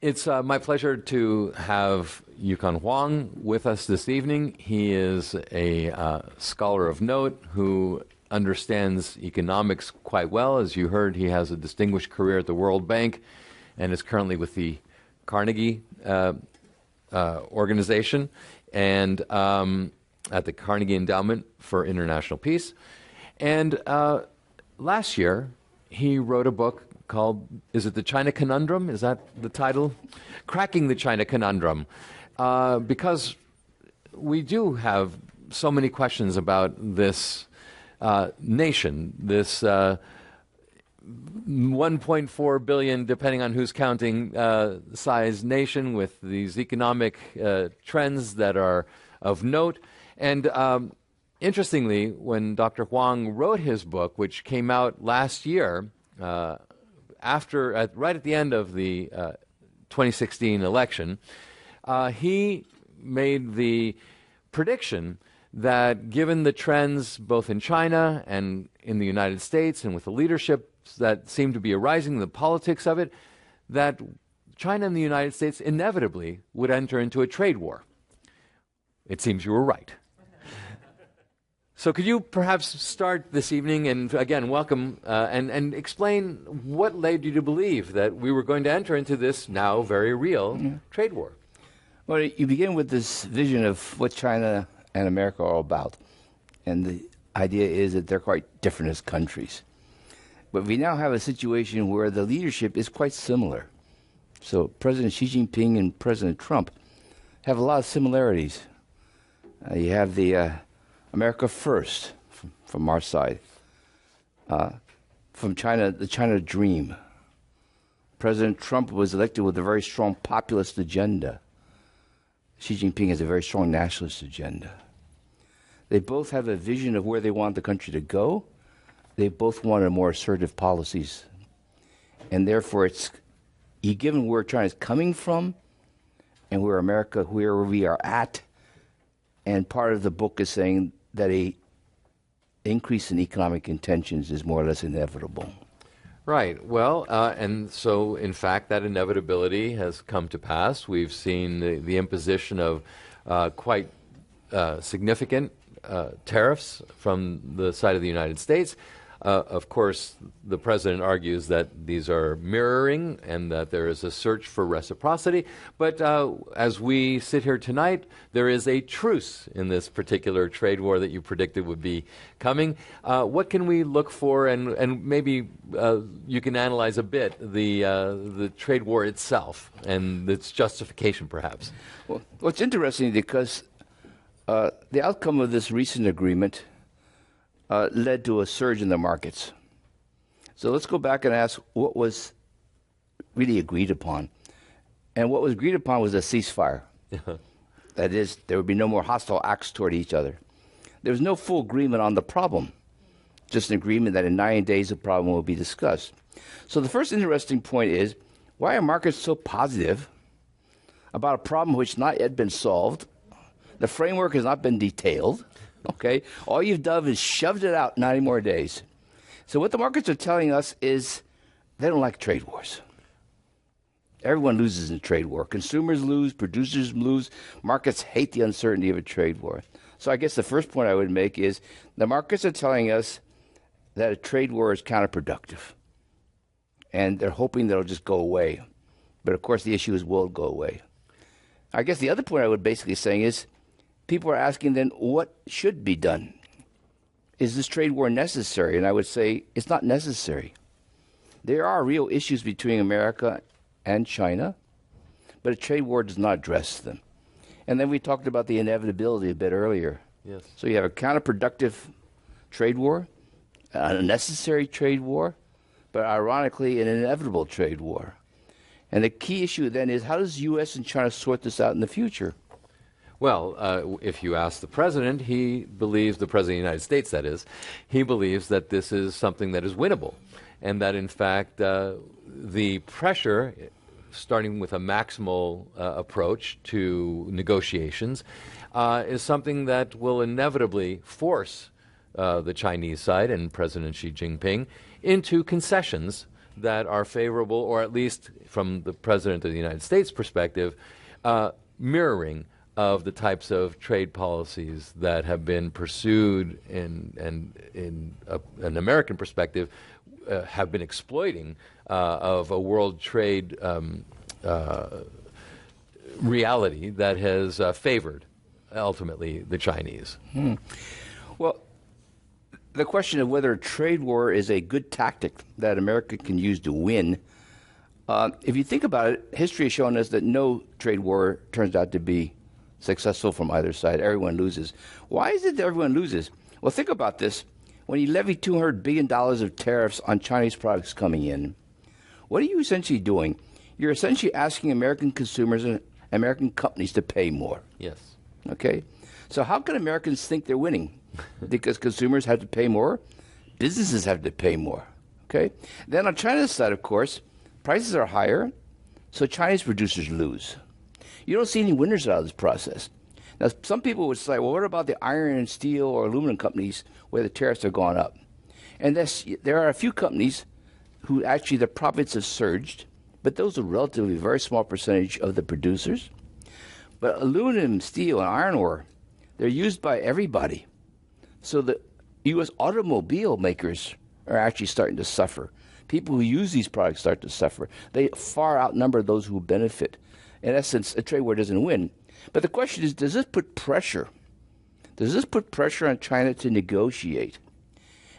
It's my pleasure to have Yukon Huang with us this evening. He is a scholar of note who understands economics quite well. As you heard, he has a distinguished career at the World Bank and is currently with the Carnegie organization and at the Carnegie Endowment for International Peace. And last year, he wrote a book called, is it The China Conundrum? Is that the title? Cracking the China Conundrum. Because we do have so many questions about this nation, this 1.4 billion, depending on who's counting, size nation with these economic trends that are of note. And interestingly, when Dr. Huang wrote his book, which came out last year, right at the end of the 2016 election, he made the prediction that given the trends both in China and in the United States and with the leadership that seemed to be arising, the politics of it, that China and the United States inevitably would enter into a trade war. It seems you were right. So could you perhaps start this evening and, again, welcome and explain what led you to believe that we were going to enter into this now very real trade war? Well, you begin with this vision of what China and America are all about. And the idea is that they're quite different as countries. But we now have a situation where the leadership is quite similar. So President Xi Jinping and President Trump have a lot of similarities. You have the America First from our side. From China, the China Dream. President Trump was elected with a very strong populist agenda. Xi Jinping has a very strong nationalist agenda. They both have a vision of where they want the country to go. They both wanted more assertive policies. And therefore, given where China's coming from and where we are at, and part of the book is saying that a increase in economic intentions is more or less inevitable. Right. Well, and so, in fact, that inevitability has come to pass. We've seen the imposition of quite significant tariffs from the side of the United States. Of course, the president argues that these are mirroring and that there is a search for reciprocity. But as we sit here tonight, there is a truce in this particular trade war that you predicted would be coming. What can we look for? And maybe you can analyze a bit the trade war itself and its justification, perhaps. Well, it's interesting because the outcome of this recent agreement led to a surge in the markets. So let's go back and ask what was really agreed upon. And what was agreed upon was a ceasefire. That is, there would be no more hostile acts toward each other. There was no full agreement on the problem, just an agreement that in 9 days the problem will be discussed. So the first interesting point is, why are markets so positive about a problem which not yet been solved? The framework has not been detailed. Okay, all you've done is shoved it out 90 more days. So what the markets are telling us is they don't like trade wars. Everyone loses in a trade war. Consumers lose, producers lose. Markets hate the uncertainty of a trade war. So I guess the first point I would make is the markets are telling us that a trade war is counterproductive. And they're hoping that it'll just go away. But of course the issue is, will it go away? I guess the other point I would basically saying is, people are asking then what should be done. Is this trade war necessary? And I would say it's not necessary. There are real issues between America and China, but a trade war does not address them. And then we talked about the inevitability a bit earlier. Yes. So you have a counterproductive trade war, a necessary trade war, but ironically an inevitable trade war. And the key issue then is, how does the U.S. and China sort this out in the future? Well, if you ask the president, he believes, the president of the United States, that is, he believes that this is something that is winnable. And that, in fact, the pressure, starting with a maximal approach to negotiations, is something that will inevitably force the Chinese side and President Xi Jinping into concessions that are favorable, or at least from the President of the United States perspective, mirroring of the types of trade policies that have been pursued and in an American perspective have been exploiting of a world trade reality that has favored ultimately the Chinese. Well, the question of whether a trade war is a good tactic that America can use to win, if you think about it, history has shown us that no trade war turns out to be successful from either side. Everyone loses. Why is it that everyone loses? Well, think about this. When you levy $200 billion of tariffs on Chinese products coming in, what are you essentially doing? You're essentially asking American consumers and American companies to pay more. Yes. Okay? So how can Americans think they're winning? Because consumers have to pay more, businesses have to pay more. Okay? Then on China's side, of course, prices are higher, so Chinese producers lose. You don't see any winners out of this process. Now, some people would say, well, what about the iron and steel or aluminum companies where the tariffs have gone up? And there are a few companies who actually the profits have surged, but those are relatively very small percentage of the producers. But aluminum, steel, and iron ore, they're used by everybody. So the U.S. automobile makers are actually starting to suffer. People who use these products start to suffer. They far outnumber those who benefit. In essence, a trade war doesn't win. But the question is, does this put pressure? Does this put pressure on China to negotiate?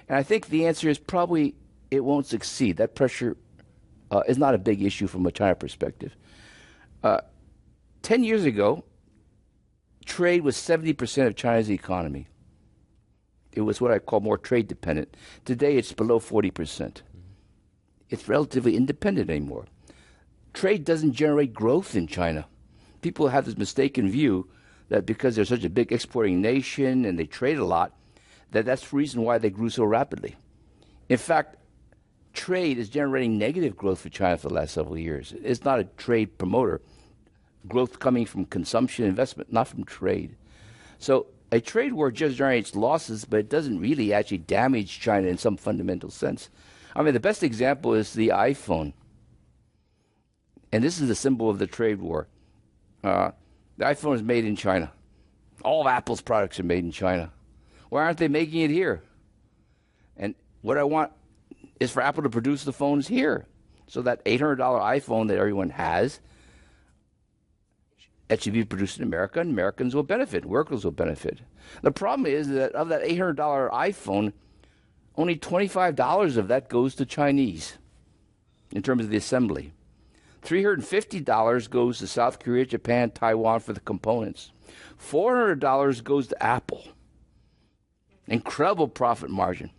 And I think the answer is probably it won't succeed. That pressure is not a big issue from a China perspective. 10 years ago, trade was 70% of China's economy. It was what I call more trade dependent. Today, it's below 40%. It's relatively independent anymore. Trade doesn't generate growth in China. People have this mistaken view that because they're such a big exporting nation and they trade a lot, that's the reason why they grew so rapidly. In fact, trade is generating negative growth for China for the last several years. It's not a trade promoter. Growth coming from consumption, investment, not from trade. So a trade war just generates losses, but it doesn't really actually damage China in some fundamental sense. I mean, the best example is the iPhone. And this is the symbol of the trade war. The iPhone is made in China. All of Apple's products are made in China. Why aren't they making it here? And what I want is for Apple to produce the phones here. So that $800 iPhone that everyone has, that should be produced in America, and Americans will benefit, workers will benefit. The problem is that of that $800 iPhone, only $25 of that goes to Chinese in terms of the assembly. $350 goes to South Korea, Japan, Taiwan for the components. $400 goes to Apple. Incredible profit margin.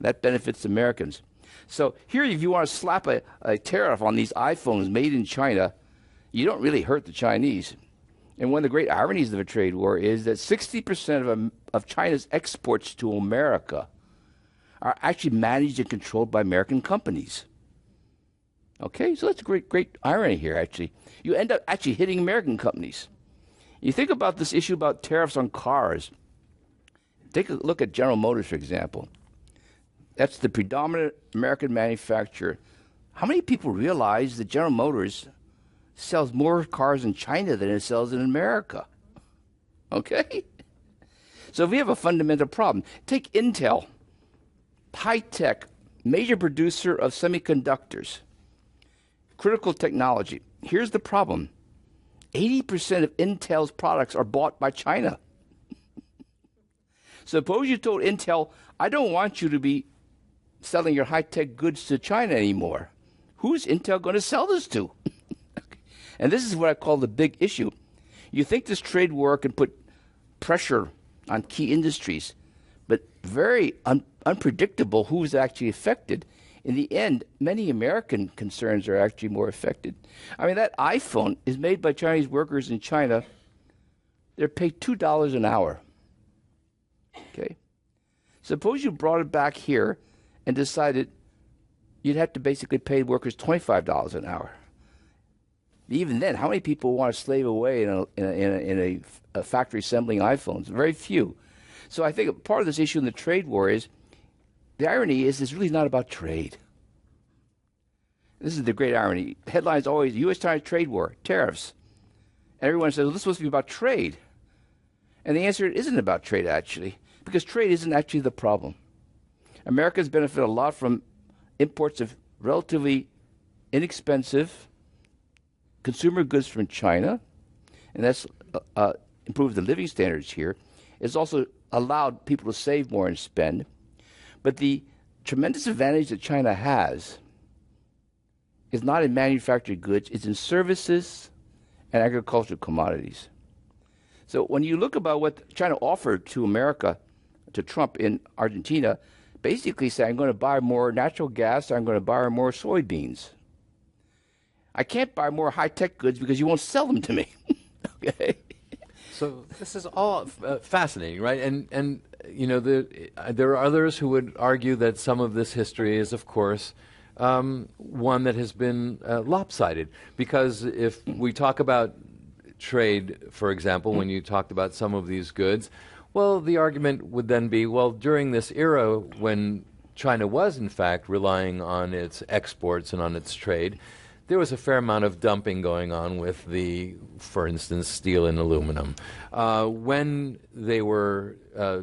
That benefits Americans. So here, if you want to slap a tariff on these iPhones made in China, you don't really hurt the Chinese. And one of the great ironies of a trade war is that 60% of China's exports to America are actually managed and controlled by American companies. Okay, so that's a great irony here, actually. You end up actually hitting American companies. You think about this issue about tariffs on cars. Take a look at General Motors, for example. That's the predominant American manufacturer. How many people realize that General Motors sells more cars in China than it sells in America? Okay? So we have a fundamental problem. Take Intel, high-tech, major producer of semiconductors. Critical technology. Here's the problem. 80% of Intel's products are bought by China. Suppose you told Intel, I don't want you to be selling your high-tech goods to China anymore. Who's Intel going to sell this to? And this is what I call the big issue. You think this trade war can put pressure on key industries, but very unpredictable who's actually affected. In the end, many American concerns are actually more affected. I mean, that iPhone is made by Chinese workers in China. They're paid $2 an hour. Okay? Suppose you brought it back here and decided you'd have to basically pay workers $25 an hour. Even then, how many people want to slave away in a factory assembling iPhones? Very few. So I think part of this issue in the trade war is, the irony is it's really not about trade. This is the great irony. Headlines always, U.S.-China trade war, tariffs. Everyone says, well, this is supposed to be about trade. And the answer, it isn't about trade, actually, because trade isn't actually the problem. Americans benefit a lot from imports of relatively inexpensive consumer goods from China, and that's improved the living standards here. It's also allowed people to save more and spend. But the tremendous advantage that China has is not in manufactured goods, it's in services and agricultural commodities. So when you look about what China offered to America, to Trump in Argentina, basically saying, I'm going to buy more natural gas, I'm going to buy more soybeans. I can't buy more high-tech goods because you won't sell them to me. Okay? So this is all fascinating, right? And you know, there are others who would argue that some of this history is, of course, one that has been lopsided. Because if we talk about trade, for example, when you talked about some of these goods, well, the argument would then be, well, during this era when China was, in fact, relying on its exports and on its trade, there was a fair amount of dumping going on with the, for instance, steel and aluminum. When they were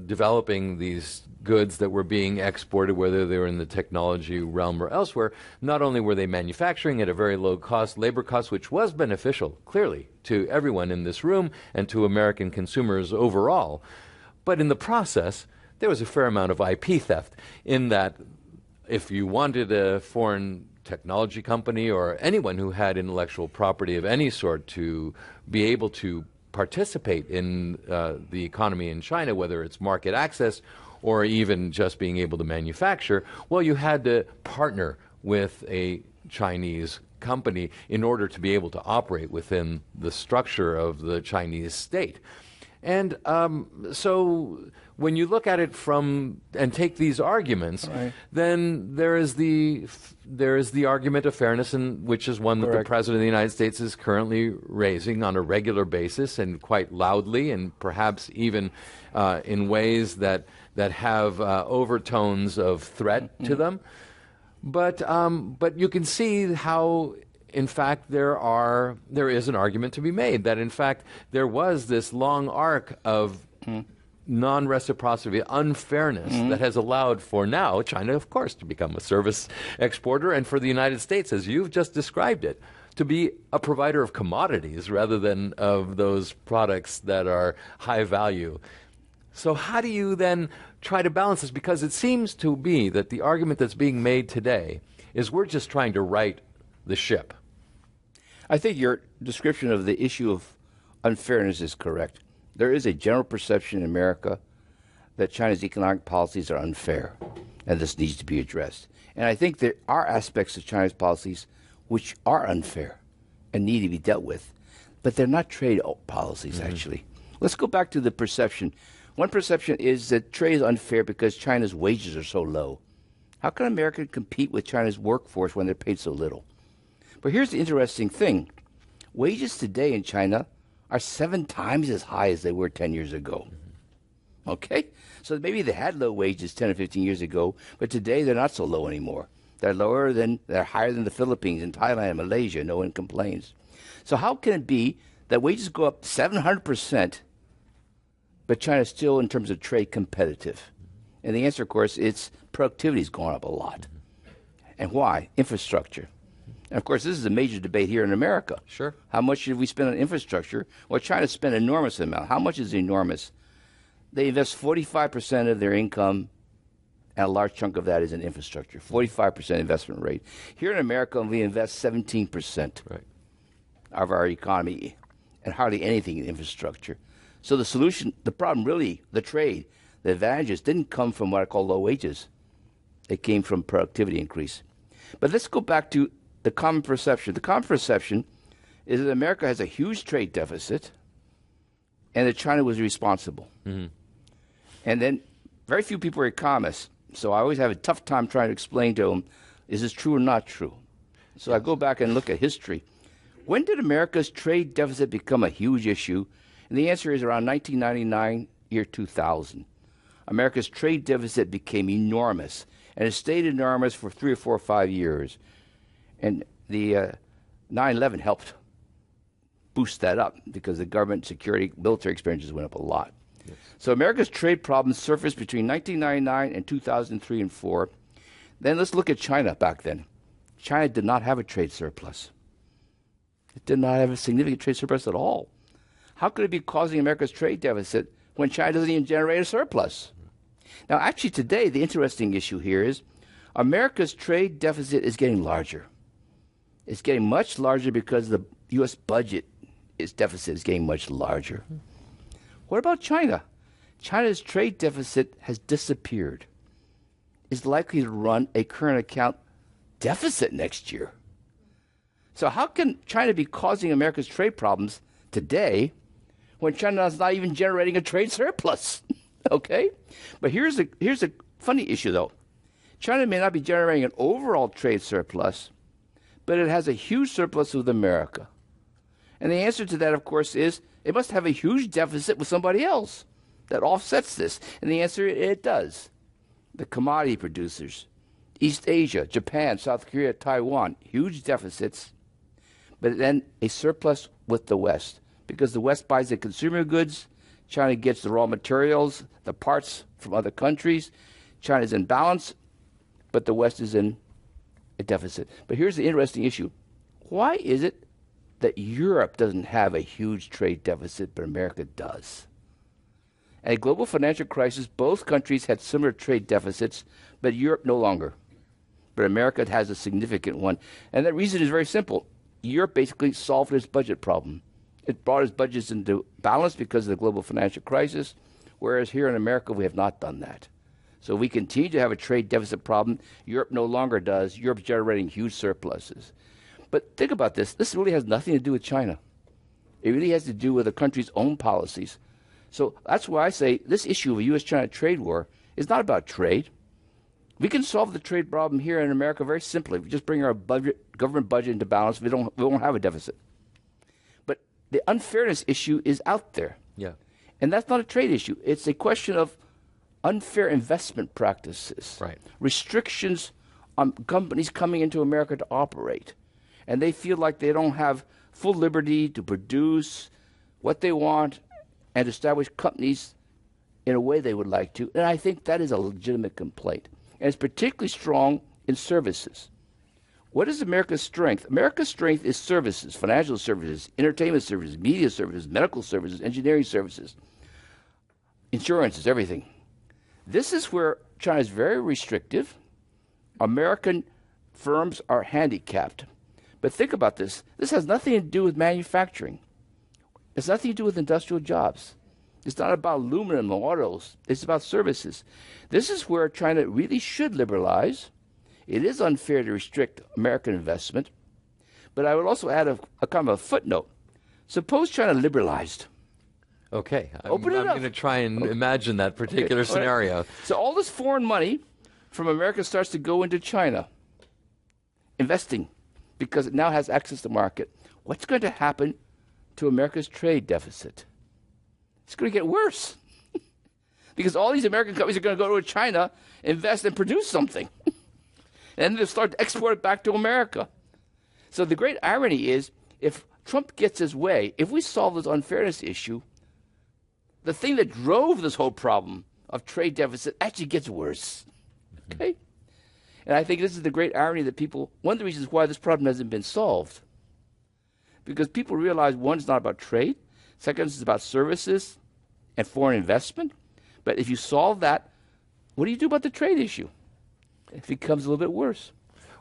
developing these goods that were being exported, whether they were in the technology realm or elsewhere, not only were they manufacturing at a very low cost, labor cost, which was beneficial, clearly, to everyone in this room and to American consumers overall, but in the process, there was a fair amount of IP theft in that if you wanted a foreign technology company or anyone who had intellectual property of any sort to be able to participate in the economy in China, whether it's market access or even just being able to manufacture, well, you had to partner with a Chinese company in order to be able to operate within the structure of the Chinese state. And so when you look at it from and take these arguments, right, then there is the argument of fairness, which is one that the President of the United States is currently raising on a regular basis and quite loudly, and perhaps even in ways that have overtones of threat to them. But you can see how, in fact, there is an argument to be made that, in fact, there was this long arc of non-reciprocity, unfairness that has allowed for now China, of course, to become a service exporter, and for the United States, as you've just described it, to be a provider of commodities rather than of those products that are high value. So how do you then try to balance this? Because it seems to be that the argument that's being made today is we're just trying to right the ship. I think your description of the issue of unfairness is correct. There is a general perception in America that China's economic policies are unfair, and this needs to be addressed. And I think there are aspects of China's policies which are unfair and need to be dealt with, but they're not trade policies, actually. Let's go back to the perception. One perception is that trade is unfair because China's wages are so low. How can America compete with China's workforce when they're paid so little? But here's the interesting thing. Wages today in China are 7 times as high as they were 10 years ago. Okay? So maybe they had low wages 10 or 15 years ago, but today they're not so low anymore. They're higher than the Philippines and Thailand and Malaysia. No one complains. So how can it be that wages go up 700%, but China's still, in terms of trade, competitive? And the answer, of course, it's productivity's gone up a lot. And why? Infrastructure. And of course, this is a major debate here in America. Sure. How much should we spend on infrastructure? Well, China spent an enormous amount. How much is enormous? They invest 45% of their income, and a large chunk of that is in infrastructure. 45% investment rate. Here in America, we invest 17% of our economy, and hardly anything in infrastructure. So the solution, the problem really, the trade, the advantages didn't come from what I call low wages. It came from productivity increase. But let's go back to the common perception. The common perception is that America has a huge trade deficit and that China was responsible. And then very few people are economists, so I always have a tough time trying to explain to them, is this true or not true? So I go back and look at history. When did America's trade deficit become a huge issue? And the answer is around 1999, year 2000. America's trade deficit became enormous, and it stayed enormous for 3 or 4 or 5 years. And the 9/11 helped boost that up because the government, security, military expenditures went up a lot. Yes. So America's trade problems surfaced between 1999 and 2003 and 4. Then let's look at China back then. China did not have a trade surplus. It did not have a significant trade surplus at all. How could it be causing America's trade deficit when China doesn't even generate a surplus? Now, actually, today, the interesting issue here is America's trade deficit is getting larger. It's getting much larger because the U.S. budget, its deficit is getting much larger. What about China? China's trade deficit has disappeared. It's likely to run a current account deficit next year. So how can China be causing America's trade problems today when China is not even generating a trade surplus? Okay? But here's a funny issue, though. China may not be generating an overall trade surplus, but it has a huge surplus with America. And the answer to that, of course, is it must have a huge deficit with somebody else that offsets this. And the answer, it does. The commodity producers, East Asia, Japan, South Korea, Taiwan, huge deficits, but then a surplus with the West. Because the West buys the consumer goods, China gets the raw materials, the parts from other countries. China is in balance, but the West is in a deficit. But here's the interesting issue. Why is it that Europe doesn't have a huge trade deficit, but America does? In a global financial crisis, both countries had similar trade deficits, but Europe no longer. But America has a significant one. And the reason is very simple. Europe basically solved its budget problem. It brought its budgets into balance because of the global financial crisis, whereas here in America, we have not done that. So we continue to have a trade deficit problem. Europe no longer does. Europe's generating huge surpluses. But think about this. This really has nothing to do with China. It really has to do with the country's own policies. So that's why I say this issue of a U.S.-China trade war is not about trade. We can solve the trade problem here in America very simply. We just bring our government budget into balance. We won't have a deficit. But the unfairness issue is out there. Yeah. And that's not a trade issue. It's a question of unfair investment practices, right? Restrictions on companies coming into America to operate. And they feel like they don't have full liberty to produce what they want and establish companies in a way they would like to. And I think that is a legitimate complaint. And it's particularly strong in services. What is America's strength? America's strength is services, financial services, entertainment services, media services, medical services, engineering services, insurances, everything. This is where China is very restrictive. American firms are handicapped. But think about this. This has nothing to do with manufacturing. It's nothing to do with industrial jobs. It's not about aluminum or autos. It's about services. This is where China really should liberalize. It is unfair to restrict American investment. But I would also add a kind of a footnote. Suppose China liberalized. Okay. I'm going to try and imagine that particular scenario. Right. So all this foreign money from America starts to go into China, investing, because it now has access to the market. What's going to happen to America's trade deficit? It's going to get worse. Because all these American companies are going to go to China, invest, and produce something. And they'll start to export it back to America. So the great irony is, if Trump gets his way, if we solve this unfairness issue, the thing that drove this whole problem of trade deficit actually gets worse. Okay? And I think this is the great irony that one of the reasons why this problem hasn't been solved. Because people realize, one, it's not about trade. Second, it's about services and foreign investment. But if you solve that, what do you do about the trade issue? It becomes a little bit worse.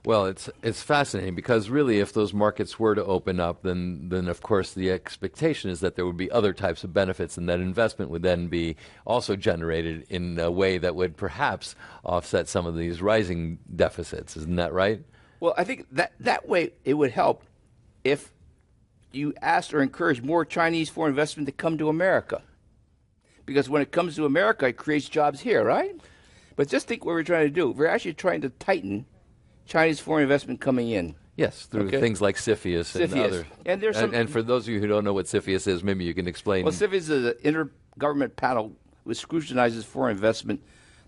Well, it's fascinating because really if those markets were to open up, then of course the expectation is that there would be other types of benefits and that investment would then be also generated in a way that would perhaps offset some of these rising deficits. Isn't that right? Well, I think that way it would help if you asked or encouraged more Chinese foreign investment to come to America. Because when it comes to America, it creates jobs here, right? But just think what we're trying to do. We're actually trying to tighten Chinese foreign investment coming in. Yes, through things like CFIUS and other. And there's and for those of you who don't know what CFIUS is, maybe you can explain. Well, CFIUS is an intergovernment panel which scrutinizes foreign investment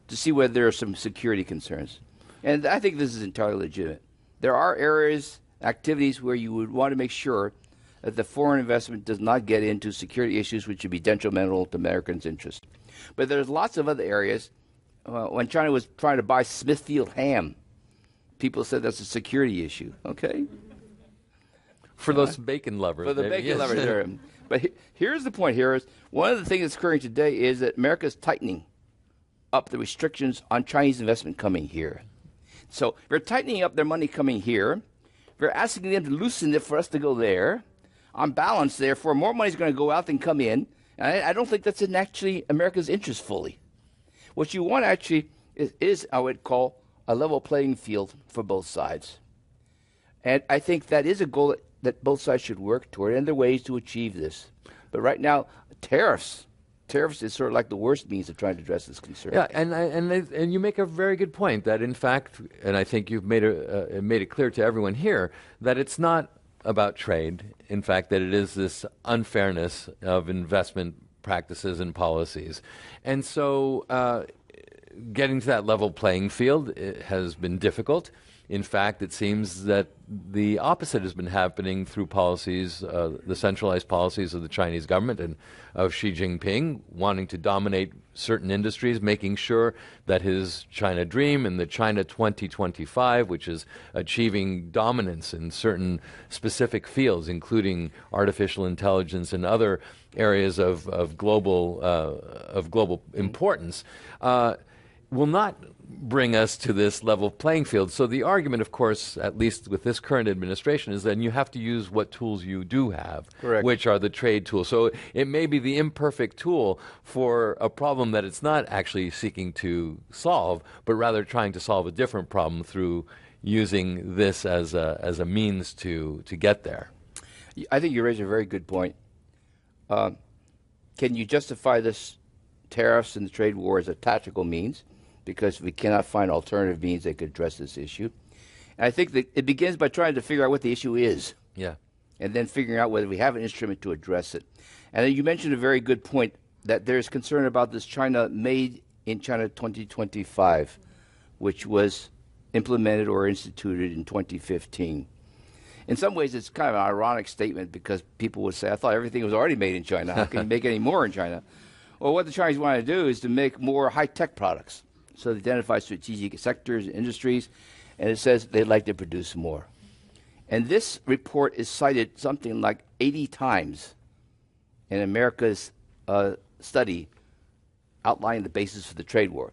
to see whether there are some security concerns. And I think this is entirely legitimate. There are areas activities where you would want to make sure that the foreign investment does not get into security issues which would be detrimental to Americans' interests. But there's lots of other areas. When China was trying to buy Smithfield ham, people said that's a security issue. Okay? For those bacon lovers. For the maybe, bacon yes. lovers there. But here's the point here is one of the things that's occurring today is that America is tightening up the restrictions on Chinese investment coming here. So we're tightening up their money coming here. We're asking them to loosen it for us to go there. On balance, therefore, more money is going to go out than come in. And I don't think that's in actually America's interest fully. What you want actually is, I would call, a level playing field for both sides. And I think that is a goal that both sides should work toward, and there are ways to achieve this. But right now, tariffs is sort of like the worst means of trying to address this concern. Yeah, and you make a very good point that, in fact, and I think you've made it clear to everyone here, that it's not about trade. In fact, that it is this unfairness of investment practices and policies. And so getting to that level playing field has been difficult. In fact, it seems that the opposite has been happening through policies, the centralized policies of the Chinese government and of Xi Jinping, wanting to dominate certain industries, making sure that his China dream and the China 2025, which is achieving dominance in certain specific fields, including artificial intelligence and other areas of global importance, will not bring us to this level playing field. So the argument, of course, at least with this current administration, is that you have to use what tools you do have, Correct. which are the trade tools. So it may be the imperfect tool for a problem that it's not actually seeking to solve, but rather trying to solve a different problem through using this as a means to get there. I think you raise a very good point. Can you justify this tariffs and the trade war as a tactical means? Because we cannot find alternative means that could address this issue. And I think that it begins by trying to figure out what the issue is. Yeah. And then figuring out whether we have an instrument to address it. And then you mentioned a very good point that there's concern about this China Made in China 2025, which was implemented or instituted in 2015. In some ways, it's kind of an ironic statement because people would say, I thought everything was already made in China. How can you make any more in China? Well, what the Chinese want to do is to make more high-tech products. So they identify strategic sectors and industries, and it says they'd like to produce more. And this report is cited something like 80 times in America's study outlining the basis for the trade war.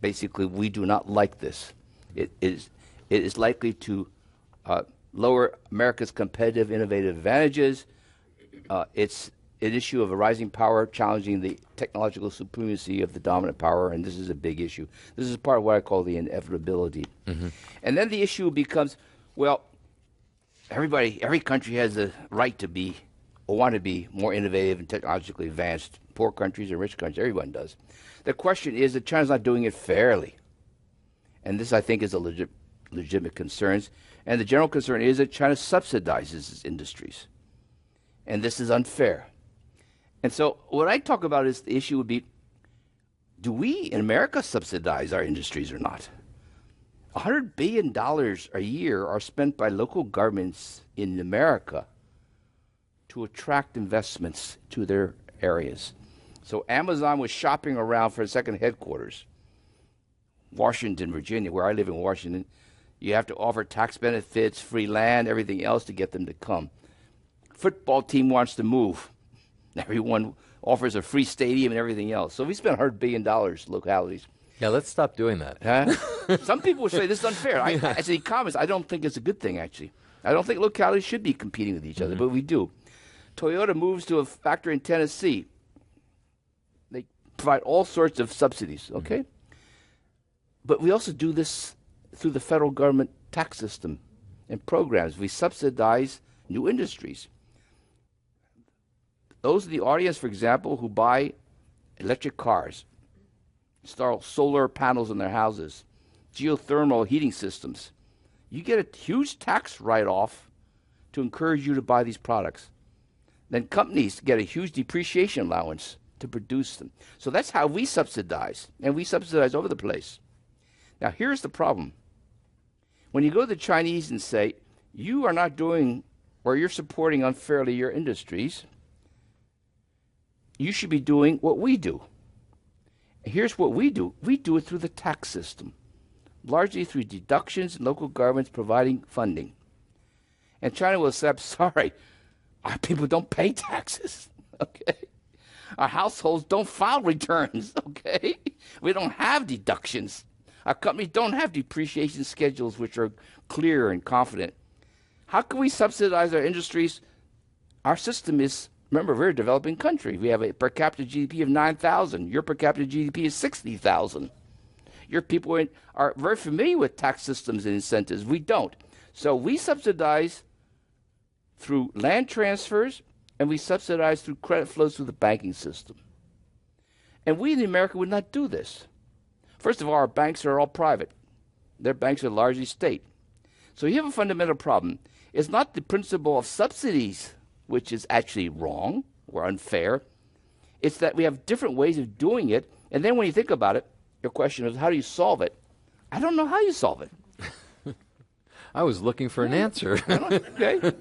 Basically, we do not like this. It is likely to lower America's competitive, innovative advantages. It's an issue of a rising power challenging the technological supremacy of the dominant power, and this is a big issue. This is part of what I call the inevitability. Mm-hmm. And then the issue becomes, well, every country has the right to be or want to be more innovative and technologically advanced. Poor countries and rich countries, everyone does. The question is that China's not doing it fairly. And this, I think, is a legitimate concern. And the general concern is that China subsidizes its industries. And this is unfair. And so what I talk about is the issue would be, do we in America subsidize our industries or not? $100 billion a year are spent by local governments in America to attract investments to their areas. So Amazon was shopping around for a second headquarters. Washington, Virginia, where I live in Washington, you have to offer tax benefits, free land, everything else to get them to come. Football team wants to move. Everyone offers a free stadium and everything else. So we spend $100 billion localities. Yeah, let's stop doing that. Huh? Some people would say this is unfair. As an economist, I don't think it's a good thing, actually. I don't think localities should be competing with each other, but we do. Toyota moves to a factory in Tennessee. They provide all sorts of subsidies, okay? But we also do this through the federal government tax system and programs. We subsidize new industries. Those in the audience, for example, who buy electric cars, install solar panels in their houses, geothermal heating systems, you get a huge tax write-off to encourage you to buy these products. Then companies get a huge depreciation allowance to produce them. So that's how we subsidize, and we subsidize over the place. Now, here's the problem. When you go to the Chinese and say, you are not doing, or you're supporting unfairly your industries. You should be doing what we do. Here's what we do. We do it through the tax system, largely through deductions and local governments providing funding. And China will say, sorry, our people don't pay taxes, okay? Our households don't file returns, okay? We don't have deductions. Our companies don't have depreciation schedules which are clear and confident. How can we subsidize our industries? Our system is, remember, we're a developing country. We have a per capita GDP of 9,000. Your per capita GDP is 60,000. Your people are very familiar with tax systems and incentives. We don't. So we subsidize through land transfers, and we subsidize through credit flows through the banking system. And we in America would not do this. First of all, our banks are all private. Their banks are largely state. So you have a fundamental problem. It's not the principle of subsidies, which is actually wrong or unfair. It's that we have different ways of doing it. And then when you think about it, your question is, how do you solve it? I don't know how you solve it. I was looking for an answer. Okay.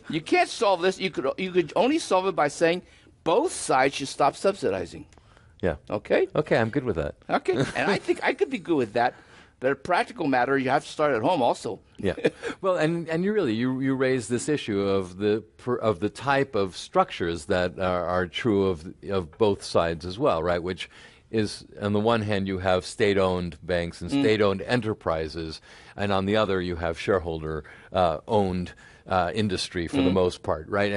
You can't solve this. You could only solve it by saying both sides should stop subsidizing. Yeah. Okay? Okay, I'm good with that. Okay. And I think I could be good with that. But a practical matter, you have to start at home also. Yeah. Well, and you really you raise this issue of the type of structures that are true of both sides as well, right? Which is, on the one hand, you have state-owned banks and state-owned enterprises, and on the other, you have shareholder-owned industry for the most part, right?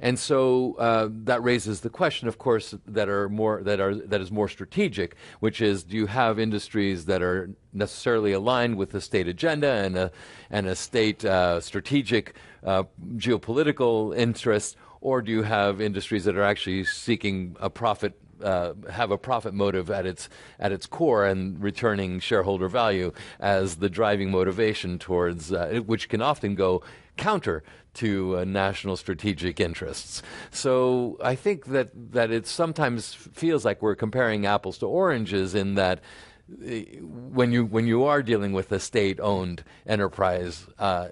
And so that raises the question, of course, that is more strategic, which is, do you have industries that are necessarily aligned with the state agenda and a state strategic geopolitical interest, or do you have industries that are actually seeking a profit? Have a profit motive at its core and returning shareholder value as the driving motivation towards which can often go counter to national strategic interests. So I think that it sometimes feels like we're comparing apples to oranges in that when you are dealing with a state-owned enterprise,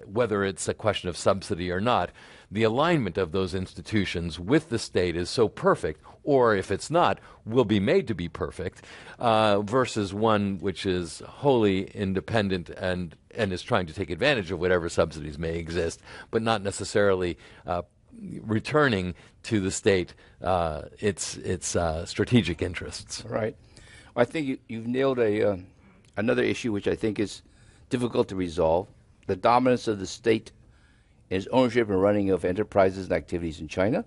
whether it's a question of subsidy or not, the alignment of those institutions with the state is so perfect, or if it's not, will be made to be perfect, versus one which is wholly independent and is trying to take advantage of whatever subsidies may exist, but not necessarily returning to the state its strategic interests. Right. Well, I think you've nailed another issue which I think is difficult to resolve: the dominance of the state in its ownership and running of enterprises and activities in China.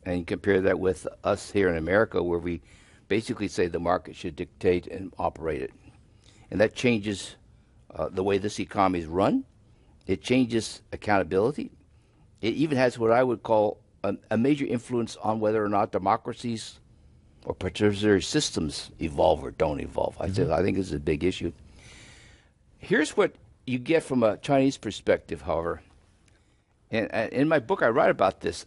And you compare that with us here in America, where we basically say the market should dictate and operate it. And that changes the way this economy is run. It changes accountability. It even has what I would call a major influence on whether or not democracies or particular systems evolve or don't evolve. I think this is a big issue. Here's what you get from a Chinese perspective, however. And in my book, I write about this.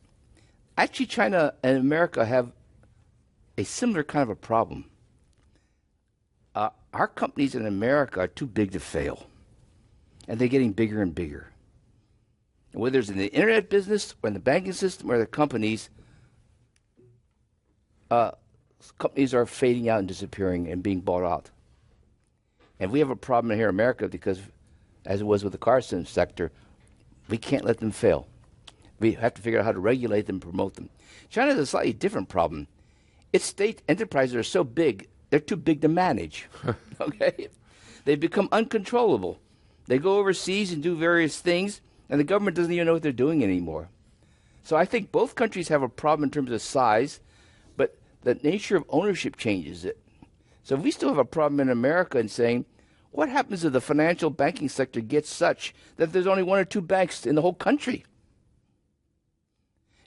Actually, China and America have a similar kind of a problem. Our companies in America are too big to fail, and they're getting bigger and bigger. And whether it's in the internet business or in the banking system or the companies, companies are fading out and disappearing and being bought out. And we have a problem here in America because, as it was with the car sector, we can't let them fail. We have to figure out how to regulate them and promote them. China has a slightly different problem. Its state enterprises are so big, they're too big to manage. Okay? They've become uncontrollable. They go overseas and do various things, and the government doesn't even know what they're doing anymore. So I think both countries have a problem in terms of size, but the nature of ownership changes it. So we still have a problem in America in saying, what happens if the financial banking sector gets such that there's only one or two banks in the whole country?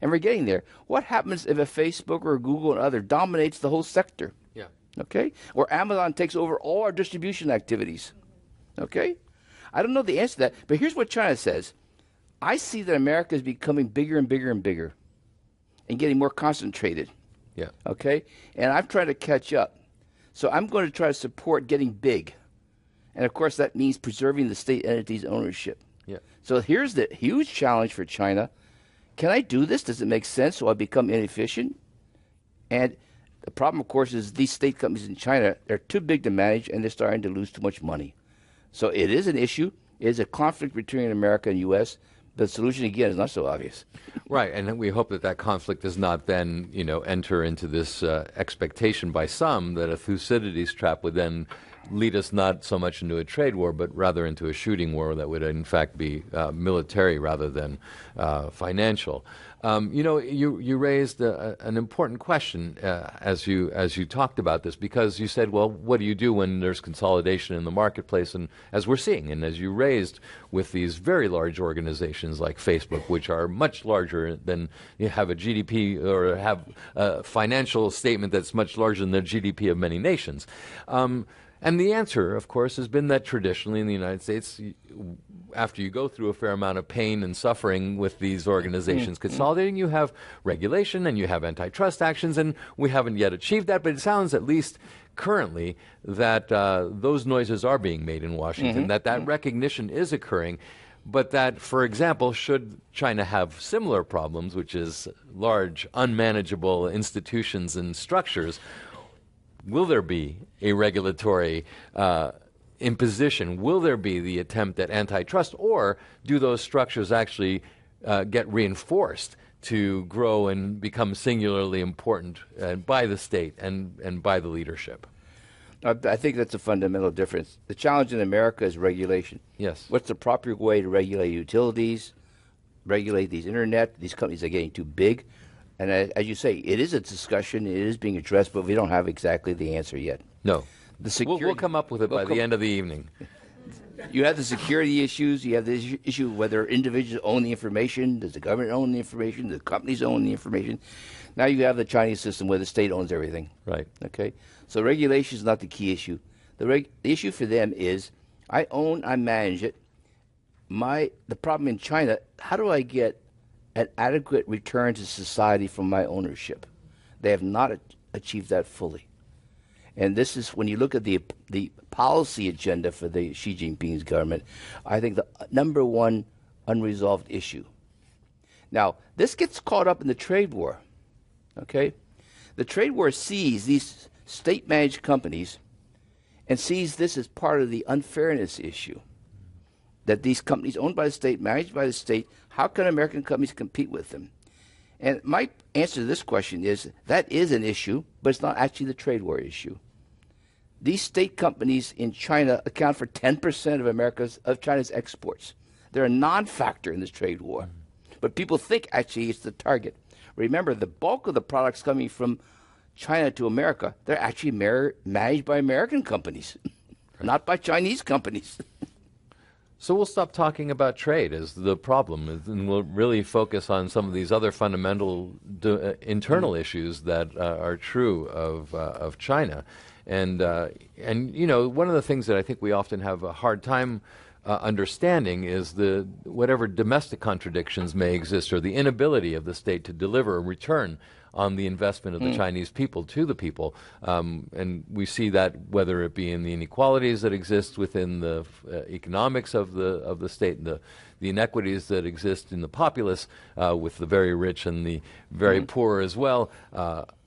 And we're getting there. What happens if a Facebook or a Google and other dominates the whole sector? Yeah. Okay? Or Amazon takes over all our distribution activities. Okay? I don't know the answer to that, but here's what China says. I see that America is becoming bigger and bigger and bigger and getting more concentrated. Yeah. Okay? And I'm trying to catch up. So I'm going to try to support getting big. And of course, that means preserving the state entity's ownership. Yeah. So here's the huge challenge for China. Can I do this? Does it make sense? So I become inefficient? And the problem, of course, is these state companies in China, they're too big to manage, and they're starting to lose too much money. So it is an issue. It is a conflict between America and U.S. The solution, again, is not so obvious. Right, and we hope that that conflict does not then, enter into this expectation by some that a Thucydides trap would then lead us not so much into a trade war, but rather into a shooting war that would, in fact, be military rather than financial. You raised an important question as you talked about this, because you said, well, what do you do when there's consolidation in the marketplace? And as we're seeing, and as you raised with these very large organizations like Facebook, which are much larger than you have a GDP or have a financial statement that's much larger than the GDP of many nations. And the answer, of course, has been that traditionally in the United States, after you go through a fair amount of pain and suffering with these organizations consolidating, you have regulation and you have antitrust actions, and we haven't yet achieved that, but it sounds at least currently that those noises are being made in Washington, that recognition is occurring, but that, for example, should China have similar problems, which is large, unmanageable institutions and structures, will there be a regulatory imposition? Will there be the attempt at antitrust, or do those structures actually get reinforced to grow and become singularly important by the state and by the leadership? I think that's a fundamental difference. The challenge in America is regulation. Yes. What's the proper way to regulate utilities, regulate these internet? These companies are getting too big. And as you say, it is a discussion, it is being addressed, but we don't have exactly the answer yet. No. We'll come up with it by the end of the evening. You have the security issues. You have the issue of whether individuals own the information. Does the government own the information? Do the companies own the information? Now you have the Chinese system where the state owns everything. Right. Okay. So regulation is not the key issue. The issue for them is I own, I manage it. The problem in China, how do I get an adequate return to society from my ownership? They have not achieved that fully. And this is, when you look at the policy agenda for the Xi Jinping's government, I think the number one unresolved issue. Now, this gets caught up in the trade war, okay? The trade war sees these state-managed companies and sees this as part of the unfairness issue, that these companies owned by the state, managed by the state, how can American companies compete with them? And my answer to this question is that is an issue, but it's not actually the trade war issue. These state companies in China account for 10% of China's exports. They're a non-factor in this trade war. But people think actually it's the target. Remember, the bulk of the products coming from China to America, they're actually managed by American companies, not by Chinese companies. So we'll stop talking about trade as the problem, and we'll really focus on some of these other fundamental internal issues that are true of China. And one of the things that I think we often have a hard time understanding is whatever domestic contradictions may exist, or the inability of the state to deliver a return on the investment of the Chinese people to the people. And we see that whether it be in the inequalities that exist within the economics of the state, and the inequities that exist in the populace, with the very rich and the very poor as well,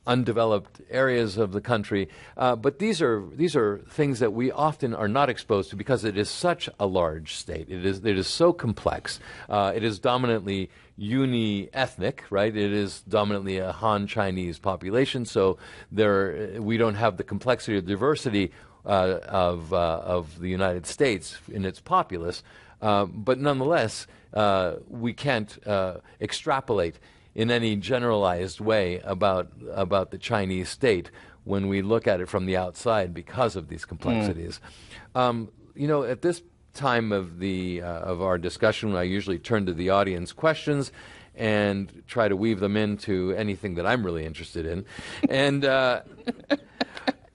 undeveloped areas of the country. But these are things that we often are not exposed to because it is such a large state. It is so complex. It is dominantly uni-ethnic, right? It is dominantly a Han Chinese population, so we don't have the complexity or diversity of the United States in its populace. But nonetheless, we can't extrapolate in any generalized way about the Chinese state when we look at it from the outside because of these complexities. At this time of our discussion, I usually turn to the audience questions and try to weave them into anything that I'm really interested in. And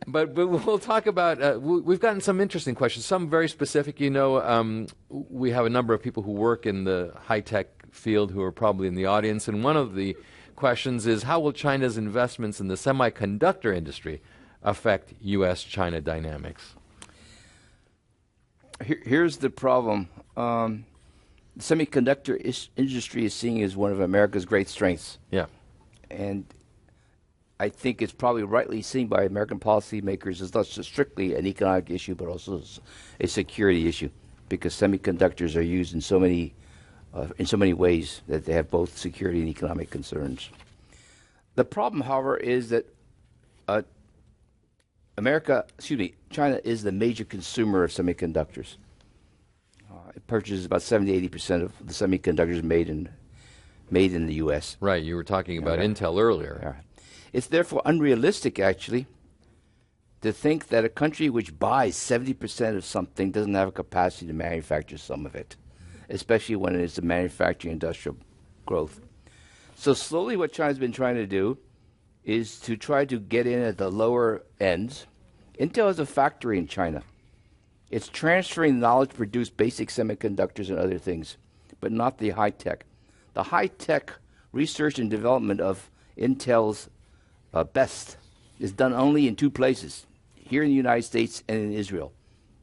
but we'll talk about, we've gotten some interesting questions, some very specific. We have a number of people who work in the high-tech field who are probably in the audience, and one of the questions is, how will China's investments in the semiconductor industry affect U.S.-China dynamics? Here's the problem. the semiconductor industry is seen as one of America's great strengths. Yeah. And I think it's probably rightly seen by American policymakers as not just strictly an economic issue, but also a security issue, because semiconductors are used in so many ways that they have both security and economic concerns. The problem, however, is that China is the major consumer of semiconductors. It purchases about 70-80% of the semiconductors made in the U.S. Right. You were talking about Intel earlier. Yeah. It's therefore unrealistic, actually, to think that a country which buys 70% of something doesn't have a capacity to manufacture some of it, especially when it's a manufacturing industrial growth. So slowly what China's been trying to do is to try to get in at the lower ends. Intel has a factory in China. It's transferring knowledge to produce basic semiconductors and other things, but not the high-tech. The high-tech research and development of Intel's best is done only in two places, here in the United States and in Israel.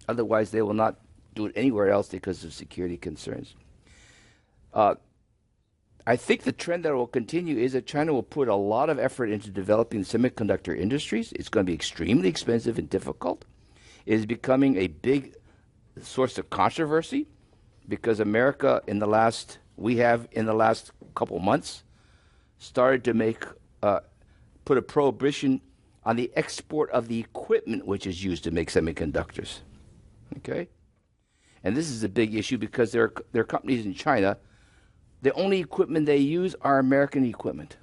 Otherwise, they will not do it anywhere else because of security concerns. I think the trend that will continue is that China will put a lot of effort into developing the semiconductor industries. It's going to be extremely expensive and difficult. It is becoming a big source of controversy because America in the last couple months started to put a prohibition on the export of the equipment which is used to make semiconductors. Okay? And this is a big issue because there are companies in China, the only equipment they use are American equipment.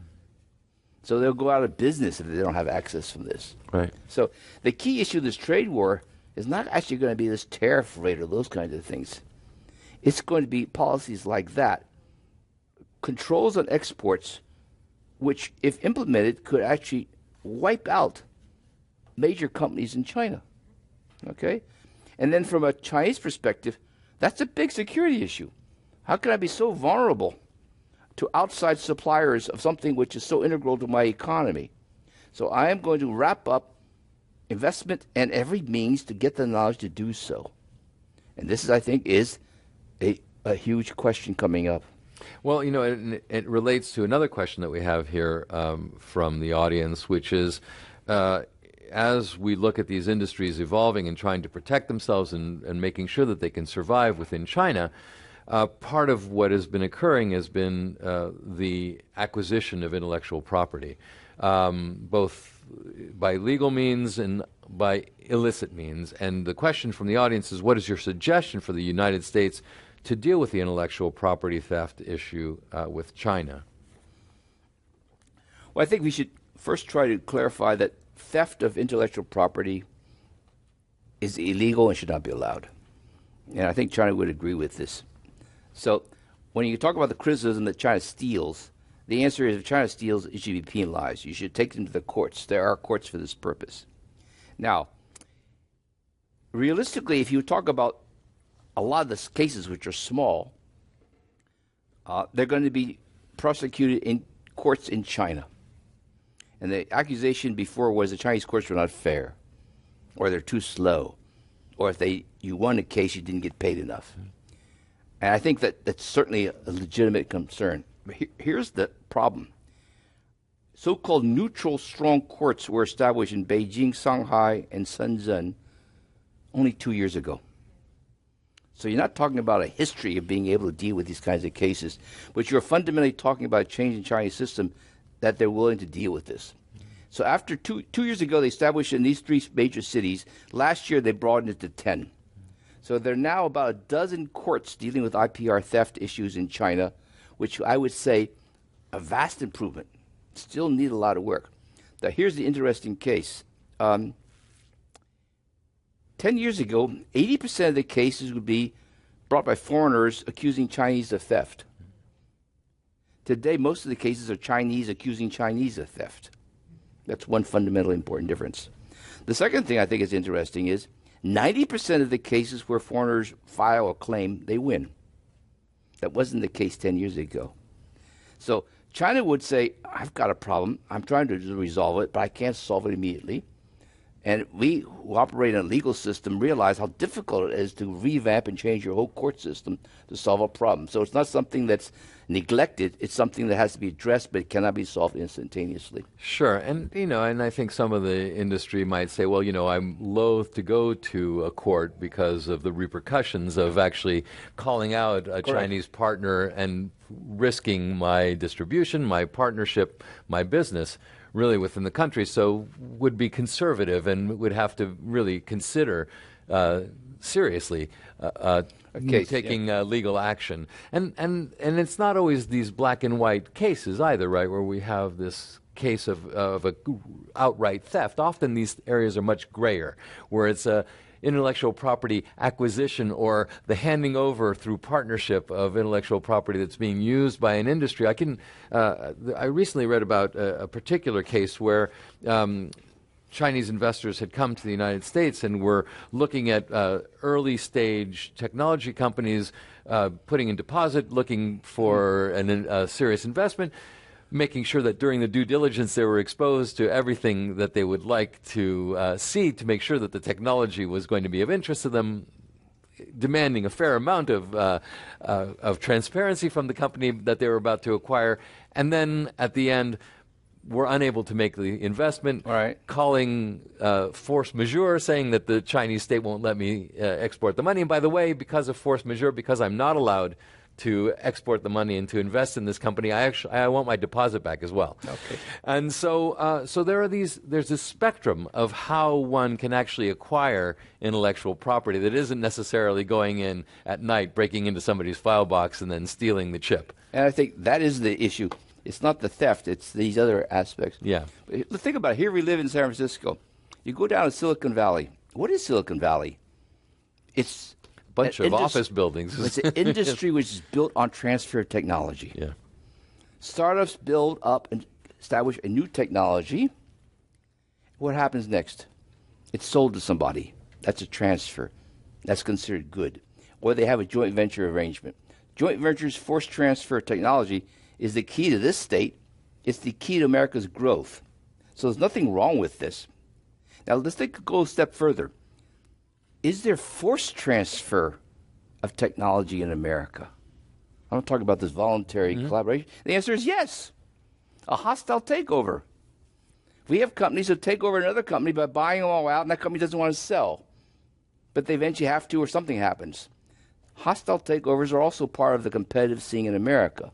So they'll go out of business if they don't have access from this. Right. So the key issue of this trade war is not actually going to be this tariff rate or those kinds of things. It's going to be policies like that. Controls on exports, which, if implemented, could actually wipe out major companies in China. Okay? And then from a Chinese perspective, that's a big security issue. How can I be so vulnerable to outside suppliers of something which is so integral to my economy? So I am going to wrap up investment and every means to get the knowledge to do so. And this, I think, is a huge question coming up. Well, it relates to another question that we have here from the audience, which is, as we look at these industries evolving and trying to protect themselves and making sure that they can survive within China, part of what has been occurring has been the acquisition of intellectual property, both by legal means and by illicit means. And the question from the audience is, what is your suggestion for the United States to deal with the intellectual property theft issue with China? Well, I think we should first try to clarify that theft of intellectual property is illegal and should not be allowed. And I think China would agree with this. So when you talk about the criticism that China steals, the answer is if China steals, it should be penalized. You should take them to the courts. There are courts for this purpose. Now, realistically, if you talk about a lot of the cases which are small, they're going to be prosecuted in courts in China. And the accusation before was the Chinese courts were not fair, or they're too slow, or if you won a case, you didn't get paid enough. And I think that's certainly a legitimate concern. But here's the problem. So-called neutral strong courts were established in Beijing, Shanghai, and Shenzhen only 2 years ago. So you're not talking about a history of being able to deal with these kinds of cases, but you're fundamentally talking about a change in Chinese system that they're willing to deal with this. So after 2 years ago, they established in these 3 major cities. Last year, they broadened it to 10. So there are now about a dozen courts dealing with IPR theft issues in China, which I would say a vast improvement. Still need a lot of work. Now, here's the interesting case. 10 years ago, 80% of the cases would be brought by foreigners accusing Chinese of theft. Today, most of the cases are Chinese accusing Chinese of theft. That's one fundamentally important difference. The second thing I think is interesting is 90% of the cases where foreigners file a claim, they win. That wasn't the case 10 years ago. So China would say, I've got a problem. I'm trying to resolve it, but I can't solve it immediately. And we who operate in a legal system realize how difficult it is to revamp and change your whole court system to solve a problem. So it's not something that's neglected. It's something that has to be addressed, but it cannot be solved instantaneously. Sure, and and I think some of the industry might say, well, I'm loath to go to a court because of the repercussions of actually calling out a Chinese partner and risking my distribution, my partnership, my business really within the country. So would be conservative and would have to really consider seriously taking legal action. And it's not always these black and white cases either, right, where we have this case of a outright theft. Often these areas are much grayer, where it's a intellectual property acquisition or the handing over through partnership of intellectual property that's being used by an industry. I recently read about a particular case where Chinese investors had come to the United States and were looking at early stage technology companies putting in deposit, looking for a serious investment, making sure that during the due diligence they were exposed to everything that they would like to see to make sure that the technology was going to be of interest to them, demanding a fair amount of transparency from the company that they were about to acquire, and then at the end were unable to make the investment, calling force majeure, saying that the Chinese state won't let me export the money. And by the way, because of force majeure, because I'm not allowed to export the money and to invest in this company, I want my deposit back as well. Okay. And so there's this spectrum of how one can actually acquire intellectual property that isn't necessarily going in at night, breaking into somebody's file box and then stealing the chip. And I think that is the issue. It's not the theft, it's these other aspects. Yeah. But think about it. Here we live in San Francisco. You go down to Silicon Valley. What is Silicon Valley? It's bunch of office buildings. It's an industry which is built on transfer of technology. Yeah. Startups build up and establish a new technology. What happens next? It's sold to somebody. That's a transfer. That's considered good. Or they have a joint venture arrangement. Joint ventures, forced transfer of technology is the key to this state. It's the key to America's growth. So there's nothing wrong with this. Now let's go a step further. Is there forced transfer of technology in America? I'm not talking about this voluntary collaboration. The answer is yes. A hostile takeover. We have companies that take over another company by buying them all out, and that company doesn't want to sell. But they eventually have to, or something happens. Hostile takeovers are also part of the competitive scene in America.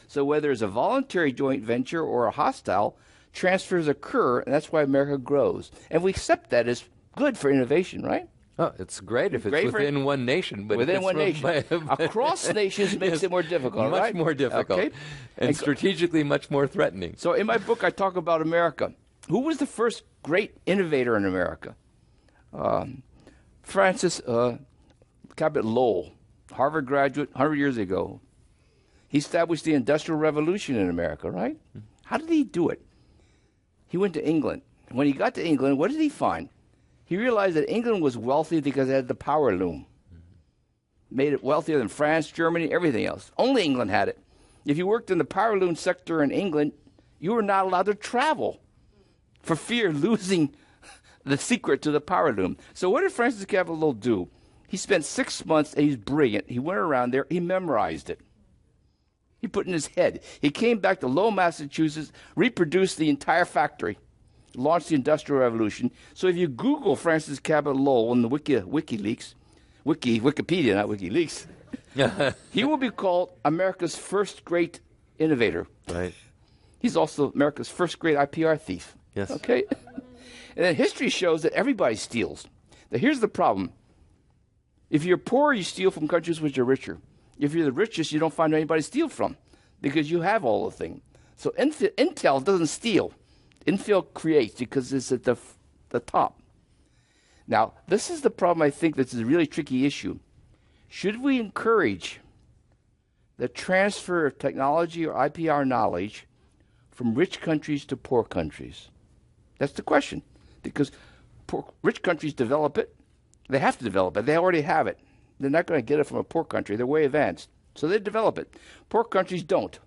So whether it's a voluntary joint venture or a hostile, transfers occur, and that's why America grows. And we accept that as good for innovation, right? Oh, it's great if it's within one nation, but within one nation, across nations makes it more difficult, much more difficult, and strategically much more threatening. So, in my book, I talk about America. Who was the first great innovator in America? Francis Cabot Lowell, Harvard graduate, 100 years ago. He established the Industrial Revolution in America, right? How did he do it? He went to England. When he got to England, what did he find? He realized that England was wealthy because it had the power loom. Made it wealthier than France, Germany, everything else. Only England had it. If you worked in the power loom sector in England, you were not allowed to travel for fear of losing the secret to the power loom. So what did Francis Cabot Lowell do? He spent 6 months, and he's brilliant. He went around there, he memorized it. He put it in his head. He came back to Lowell, Massachusetts, reproduced the entire factory, launched the Industrial Revolution. So if you Google Francis Cabot Lowell in the Wikipedia, not WikiLeaks, he will be called America's first great innovator. Right. He's also America's first great IPR thief. Yes. Okay? And then history shows that everybody steals. Now here's the problem. If you're poor, you steal from countries which are richer. If you're the richest, you don't find anybody to steal from because you have all the things. So Intel doesn't steal. Intel creates because it's at the top. Now, this is the problem I think that's a really tricky issue. Should we encourage the transfer of technology or IPR knowledge from rich countries to poor countries? That's the question. Because rich countries develop it. They have to develop it. They already have it. They're not going to get it from a poor country. They're way advanced. So they develop it. Poor countries don't.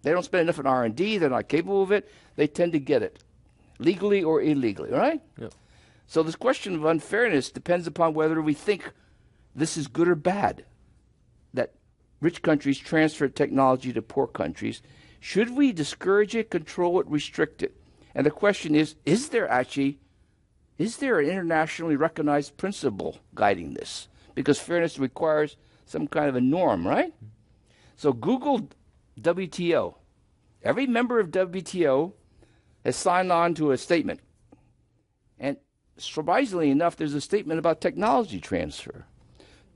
They don't spend enough on R&D. They're not capable of it. They tend to get it, legally or illegally, right? Yep. So this question of unfairness depends upon whether we think this is good or bad, that rich countries transfer technology to poor countries. Should we discourage it, control it, restrict it? And the question is there an internationally recognized principle guiding this? Because fairness requires some kind of a norm, right? So Google WTO. Every member of WTO has signed on to a statement. And surprisingly enough, there's a statement about technology transfer.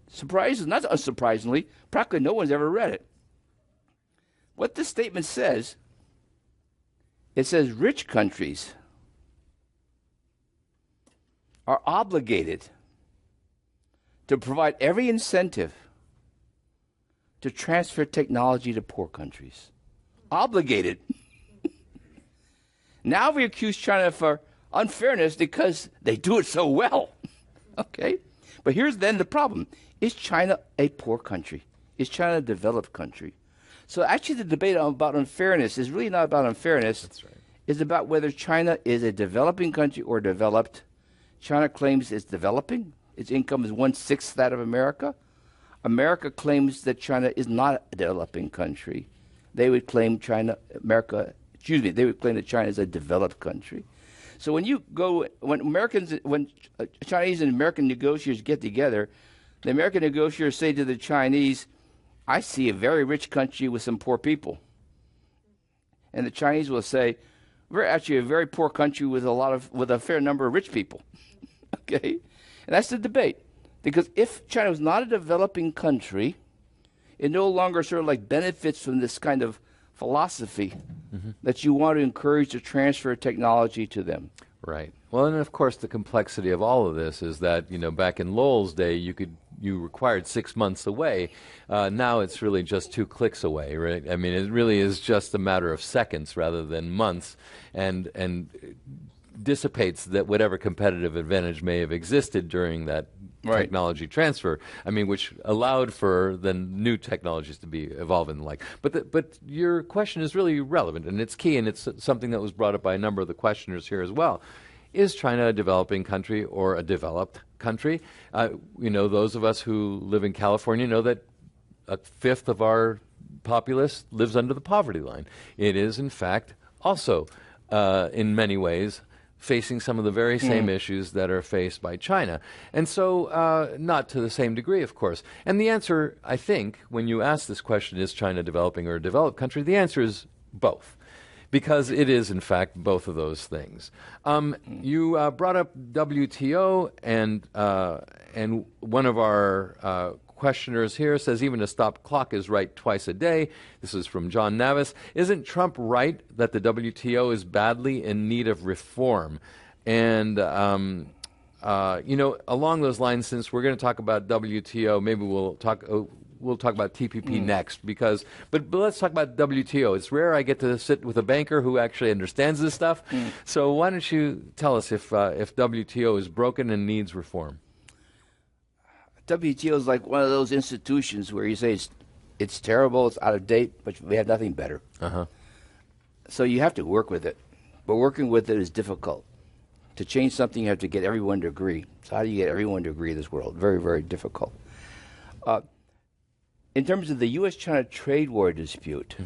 Surprisingly, not unsurprisingly, practically no one's ever read it. What this statement says, it says rich countries are obligated to provide every incentive to transfer technology to poor countries. Obligated. Now we accuse China for unfairness because they do it so well. Okay? But here's then the problem. Is China a poor country? Is China a developed country? So actually the debate about unfairness is really not about unfairness. That's right. It's about whether China is a developing country or developed. China claims it's developing. Its income is 1/6 that of America. America claims that China is not a developing country. They would claim they would claim that China is a developed country. So when Chinese and American negotiators get together, the American negotiators say to the Chinese, I see a very rich country with some poor people. And the Chinese will say, we're actually a very poor country with a fair number of rich people. Okay? And that's the debate. Because if China was not a developing country, it no longer sort of like benefits from this kind of philosophy that you want to encourage the transfer of technology to them. Right. Well, and of course, the complexity of all of this is that, back in Lowell's day, you required 6 months away. Now it's really just 2 clicks away, right? I mean, it really is just a matter of seconds rather than months, and dissipates that whatever competitive advantage may have existed during that technology transfer. I mean, which allowed for the new technologies to be evolved and the like. But your question is really relevant, and it's key, and it's something that was brought up by a number of the questioners here as well. Is China a developing country or a developed country? Those of us who live in California know that 1/5 of our populace lives under the poverty line. It is, in fact, also, in many ways, facing some of the very same issues that are faced by China. And so, not to the same degree, of course. And the answer, I think, when you ask this question, is China developing or a developed country, the answer is both. Because it is, in fact, both of those things. You brought up WTO, and one of our questioners here says even a stopped clock is right twice a day. This is from John Navis. Isn't Trump right that the WTO is badly in need of reform? And, along those lines, since we're going to talk about WTO, maybe we'll talk about TPP next, but let's talk about WTO. It's rare I get to sit with a banker who actually understands this stuff. So why don't you tell us if WTO is broken and needs reform? WTO is like one of those institutions where you say it's terrible, it's out of date, but we have nothing better. So you have to work with it. But working with it is difficult. To change something, you have to get everyone to agree. So how do you get everyone to agree in this world? Very, very difficult. In terms of the U.S.-China trade war dispute,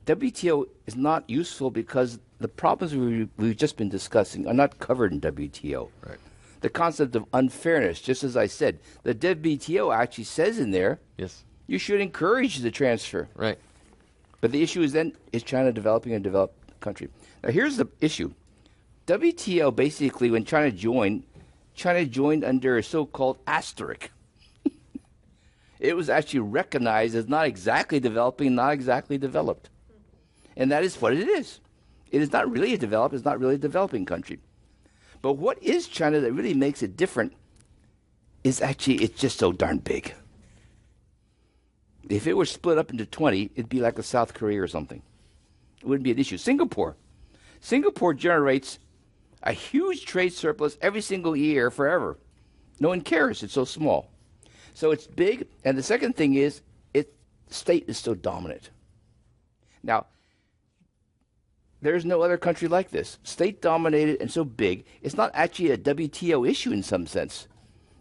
WTO is not useful because the problems we've just been discussing are not covered in WTO. Right. The concept of unfairness, just as I said, the WTO actually says in there, yes, you should encourage the transfer. Right. But the issue is then, is China developing a developed country? Now here's the issue. WTO basically, when China joined under a so-called asterisk. It was actually recognized as not exactly developing, not exactly developed. And that is what it is. It is not really it's not really a developing country. But what is China that really makes it different is actually it's just so darn big. If it were split up into 20, it'd be like a South Korea or something. It wouldn't be an issue. Singapore generates a huge trade surplus every single year forever. No one cares. It's so small. So it's big. And the second thing is its state is so dominant. Now, there's no other country like this. State-dominated and so big. It's not actually a WTO issue in some sense,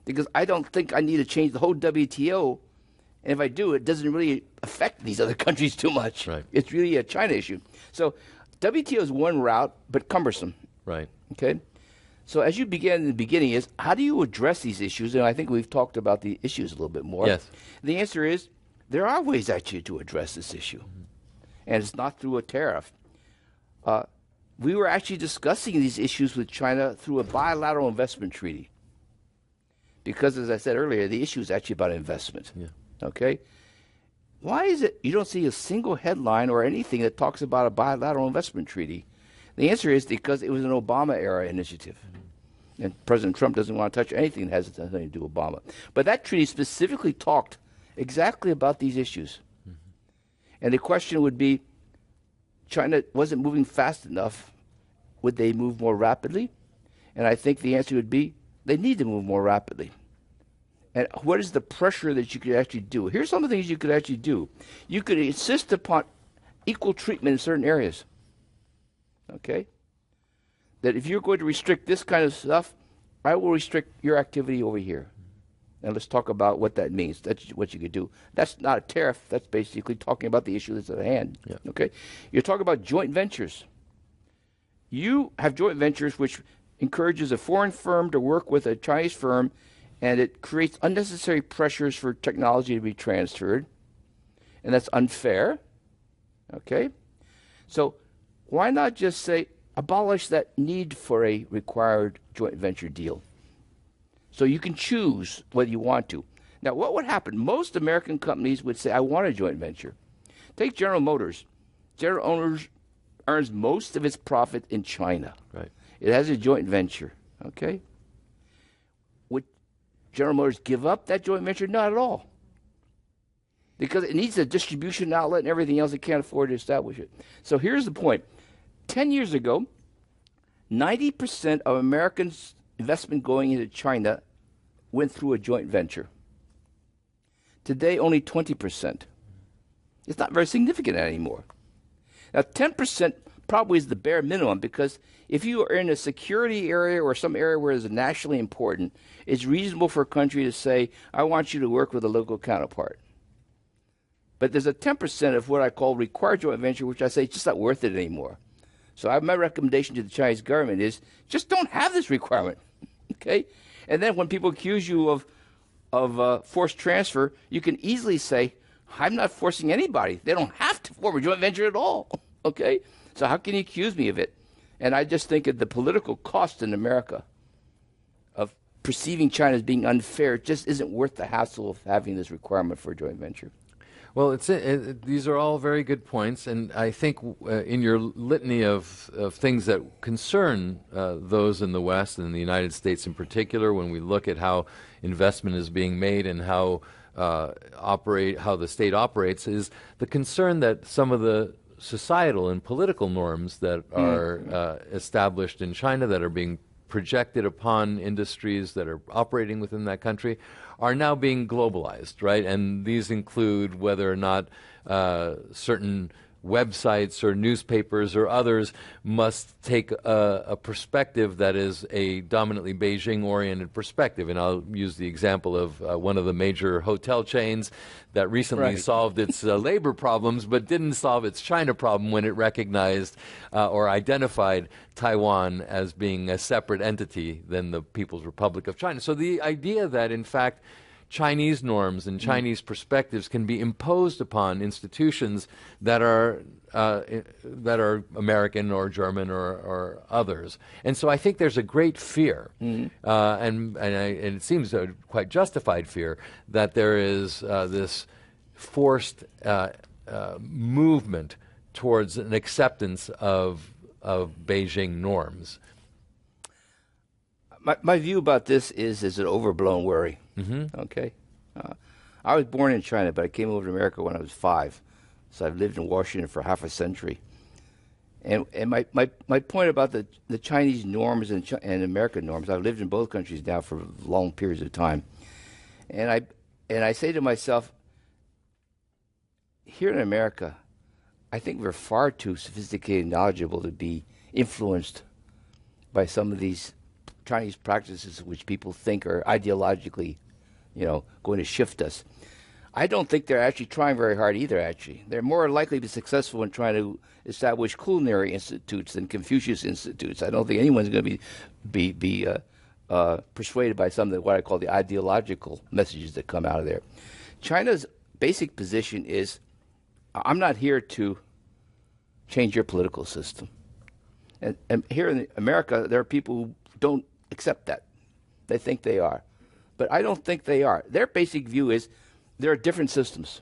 because I don't think I need to change the whole WTO. And if I do, it doesn't really affect these other countries too much. Right. It's really a China issue. So WTO is one route, but cumbersome. Right. Okay? So as you began in the beginning is, how do you address these issues? And I think we've talked about the issues a little bit more. Yes. The answer is, there are ways actually to address this issue. And it's not through a tariff. We were actually discussing these issues with China through a bilateral investment treaty. Because, as I said earlier, the issue is actually about investment. Yeah. Okay? Why is it you don't see a single headline or anything that talks about a bilateral investment treaty? The answer is because it was an Obama-era initiative. And President Trump doesn't want to touch anything that has anything to do with Obama. But that treaty specifically talked exactly about these issues. And the question would be, China wasn't moving fast enough. Would they move more rapidly? And I think the answer would be, they need to move more rapidly. And what is the pressure that you could actually do? Here's some of the things you could actually do. You could insist upon equal treatment in certain areas. Okay? That if you're going to restrict this kind of stuff, I will restrict your activity over here. And let's talk about what that means. That's what you could do. That's not a tariff. That's basically talking about the issue that's at hand. Yeah. Okay? You're talking about joint ventures. You have joint ventures which encourages a foreign firm to work with a Chinese firm, and it creates unnecessary pressures for technology to be transferred. And that's unfair. Okay? So why not just say, abolish that need for a required joint venture deal? So you can choose whether you want to. Now, what would happen? Most American companies would say, I want a joint venture. Take General Motors. General Motors earns most of its profit in China. Right. It has a joint venture. Okay? Would General Motors give up that joint venture? Not at all. Because it needs a distribution outlet and everything else. It can't afford to establish it. So here's the point. 10 years ago, 90% of Americans' investment going into China went through a joint venture. Today, only 20%. It's not very significant anymore. Now, 10% probably is the bare minimum, because if you are in a security area or some area where it's nationally important, it's reasonable for a country to say, I want you to work with a local counterpart. But there's a 10% of what I call required joint venture, which I say it's just not worth it anymore. So my recommendation to the Chinese government is just don't have this requirement. Okay? And then when people accuse you of forced transfer, you can easily say, I'm not forcing anybody. They don't have to form a joint venture at all. Okay? So how can you accuse me of it? And I just think that the political cost in America of perceiving China as being unfair just isn't worth the hassle of having this requirement for a joint venture. Well, these are all very good points, and I think in your litany of things that concern those in the West and the United States in particular, when we look at how investment is being made and how the state operates, is the concern that some of the societal and political norms that are established in China, that are being projected upon industries that are operating within that country, are now being globalized, right? And these include whether or not certain websites or newspapers or others must take a perspective that is a dominantly Beijing-oriented perspective. And I'll use the example of one of the major hotel chains that recently solved its labor problems, but didn't solve its China problem when it recognized or identified Taiwan as being a separate entity than the People's Republic of China. So the idea that, in fact, Chinese norms and Chinese perspectives can be imposed upon institutions that are American or German or others. And so I think there's a great fear, and it seems a quite justified fear, that there is this forced movement towards an acceptance of Beijing norms. My view about this is an overblown worry. Okay? I was born in China, but I came over to America when I was 5. So I've lived in Washington for half a century. And my point about the Chinese norms and American norms, I've lived in both countries now for long periods of time. And I say to myself, here in America, I think we're far too sophisticated and knowledgeable to be influenced by some of these Chinese practices which people think are ideologically, going to shift us. I don't think they're actually trying very hard either, actually. They're more likely to be successful in trying to establish culinary institutes than Confucius institutes. I don't think anyone's going to be persuaded by some of what I call the ideological messages that come out of there. China's basic position is, I'm not here to change your political system. And here in America, there are people who don't accept that. They think they are. But I don't think they are. Their basic view is there are different systems.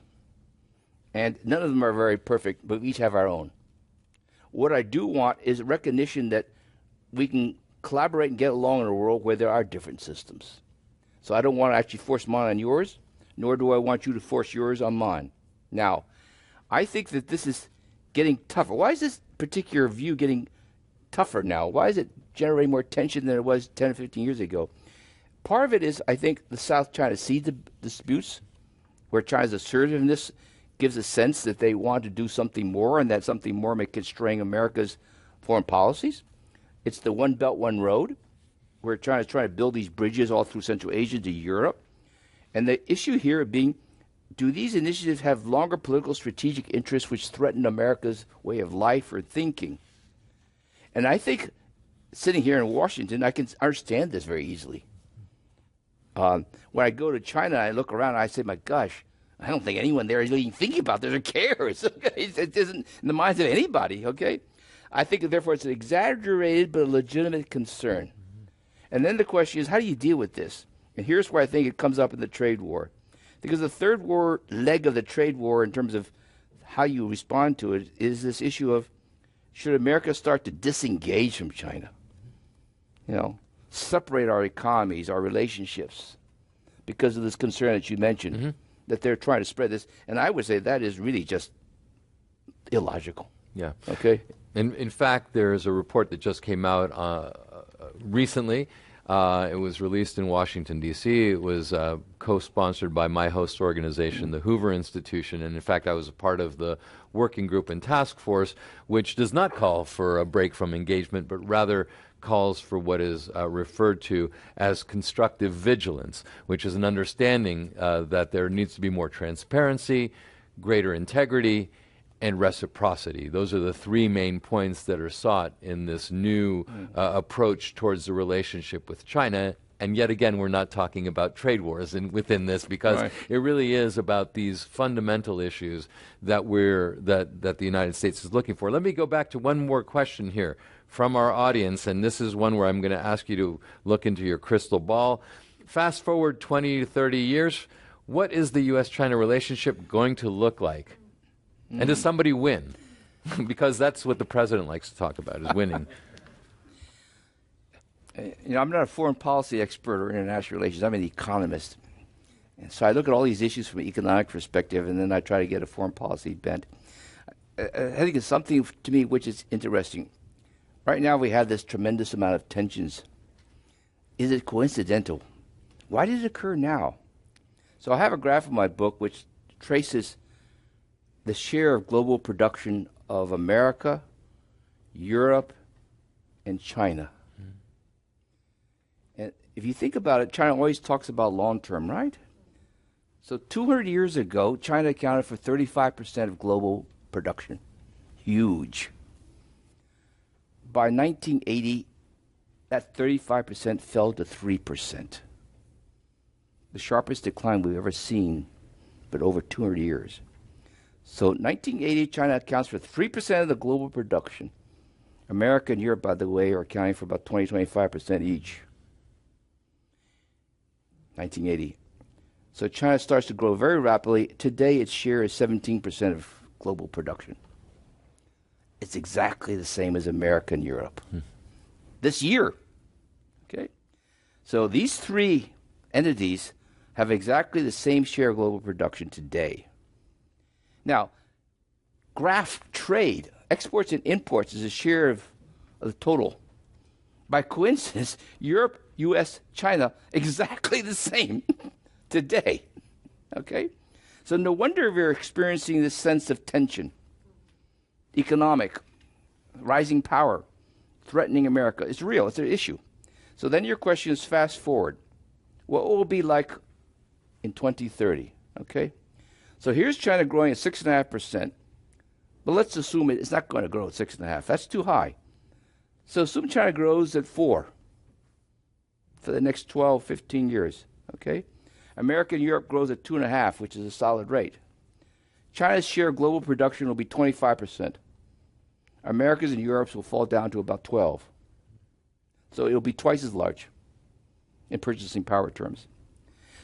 And none of them are very perfect, but we each have our own. What I do want is recognition that we can collaborate and get along in a world where there are different systems. So I don't want to actually force mine on yours, nor do I want you to force yours on mine. Now, I think that this is getting tougher. Why is this particular view getting tougher now? Why is it generating more tension than it was 10 or 15 years ago? Part of it is, I think, the South China Sea disputes, where China's assertiveness gives a sense that they want to do something more, and that something more may constrain America's foreign policies. It's the One Belt, One Road, where China's trying to build these bridges all through Central Asia to Europe. And the issue here being, do these initiatives have longer political strategic interests which threaten America's way of life or thinking? And I think, sitting here in Washington, I can understand this very easily. When I go to China, I look around, and I say, my gosh, I don't think anyone there is even thinking about this or cares. It isn't in the minds of anybody, okay? I think, therefore, it's an exaggerated but a legitimate concern. And then the question is, how do you deal with this? And here's where I think it comes up in the trade war. Because the third leg of the trade war, in terms of how you respond to it, is this issue of, should America start to disengage from China? Separate our economies, our relationships, because of this concern that you mentioned, that they're trying to spread this. And I would say that is really just illogical. Yeah. Okay? And in fact, there's a report that just came out recently. It was released in Washington, D.C. It was co-sponsored by my host organization, the Hoover Institution. And in fact, I was a part of the working group and task force, which does not call for a break from engagement, but rather calls for what is referred to as constructive vigilance, which is an understanding that there needs to be more transparency, greater integrity, and reciprocity. Those are the three main points that are sought in this new approach towards the relationship with China. And yet again, we're not talking about trade wars within this, because it really is about these fundamental issues that the United States is looking for. Let me go back to one more question here from our audience, and this is one where I'm going to ask you to look into your crystal ball. Fast forward 20 to 30 years, what is the U.S.-China relationship going to look like? And does somebody win? Because that's what the president likes to talk about, is winning. I'm not a foreign policy expert or international relations. I'm an economist. And so I look at all these issues from an economic perspective, and then I try to get a foreign policy bent. I think it's something, to me, which is interesting. Right now we have this tremendous amount of tensions. Is it coincidental? Why did it occur now? So I have a graph in my book which traces the share of global production of America, Europe, and China. And if you think about it, China always talks about long-term, right? So 200 years ago, China accounted for 35% of global production. Huge. By 1980, that 35% fell to 3%. The sharpest decline we've ever seen, but over 200 years. So 1980, China accounts for 3% of the global production. America and Europe, by the way, are accounting for about 20-25% each. 1980. So China starts to grow very rapidly. Today, its share is 17% of global production. It's exactly the same as America and Europe. This year. Okay? So these three entities have exactly the same share of global production today. Now, graph trade, exports and imports, is a share of the total. By coincidence, Europe, U.S., China, exactly the same today. Okay? So no wonder we're experiencing this sense of tension. economic, rising power, threatening America. It's real. It's an issue. So then your question is fast forward. What will it be like in 2030? Okay? So here's China growing at 6.5%. But let's assume it's not going to grow at 6.5%. That's too high. So assume China grows at 4 for the next 12, 15 years. Okay? America and Europe grows at 2.5, which is a solid rate. China's share of global production will be 25%. America's and Europe's will fall down to about 12. So it'll be twice as large in purchasing power terms.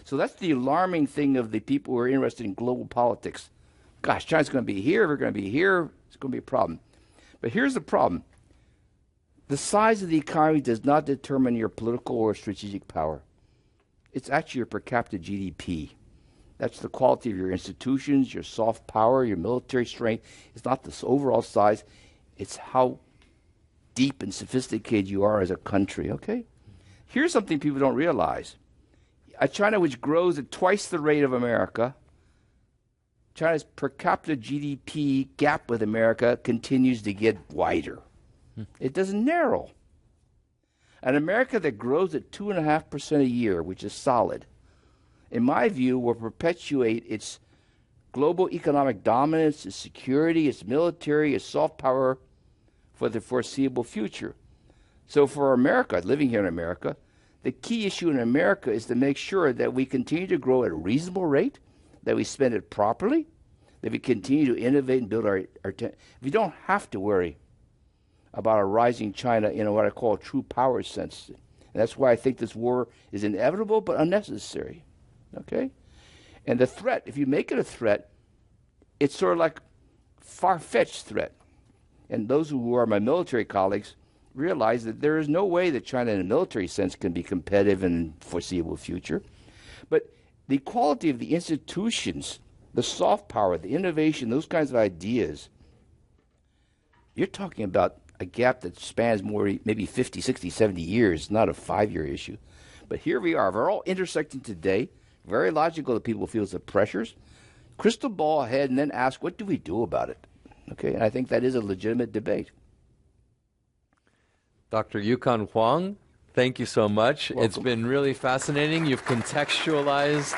So that's the alarming thing of the people who are interested in global politics. Gosh, China's going to be here, we're going to be here, it's going to be a problem. But here's the problem. The size of the economy does not determine your political or strategic power. It's actually your per capita GDP. That's the quality of your institutions, your soft power, your military strength. It's not the overall size. It's how deep and sophisticated you are as a country, okay? Here's something people don't realize. A China which grows at twice the rate of America, China's per capita GDP gap with America continues to get wider. It doesn't narrow. An America that grows at 2.5% a year, which is solid, in my view, will perpetuate its global economic dominance, its security, its military, its soft power for the foreseeable future. So for America, living here in America, the key issue in America is to make sure that we continue to grow at a reasonable rate, that we spend it properly, that we continue to innovate and build our we don't have to worry about a rising China in what I call a true power sense. And that's why I think this war is inevitable but unnecessary. Okay? And the threat, if you make it a threat, it's sort of like far-fetched threat. And those who are my military colleagues realize that there is no way that China in a military sense can be competitive in the foreseeable future. But the quality of the institutions, the soft power, the innovation, those kinds of ideas, you're talking about a gap that spans more, maybe 50, 60, 70 years, not a 5-year issue. But here we are. We're all intersecting today. Very logical that people feel the pressures. Crystal ball ahead and then ask, what do we do about it? Okay, and I think that is a legitimate debate. Dr. Yukon Huang, thank you so much. Welcome. It's been really fascinating. You've contextualized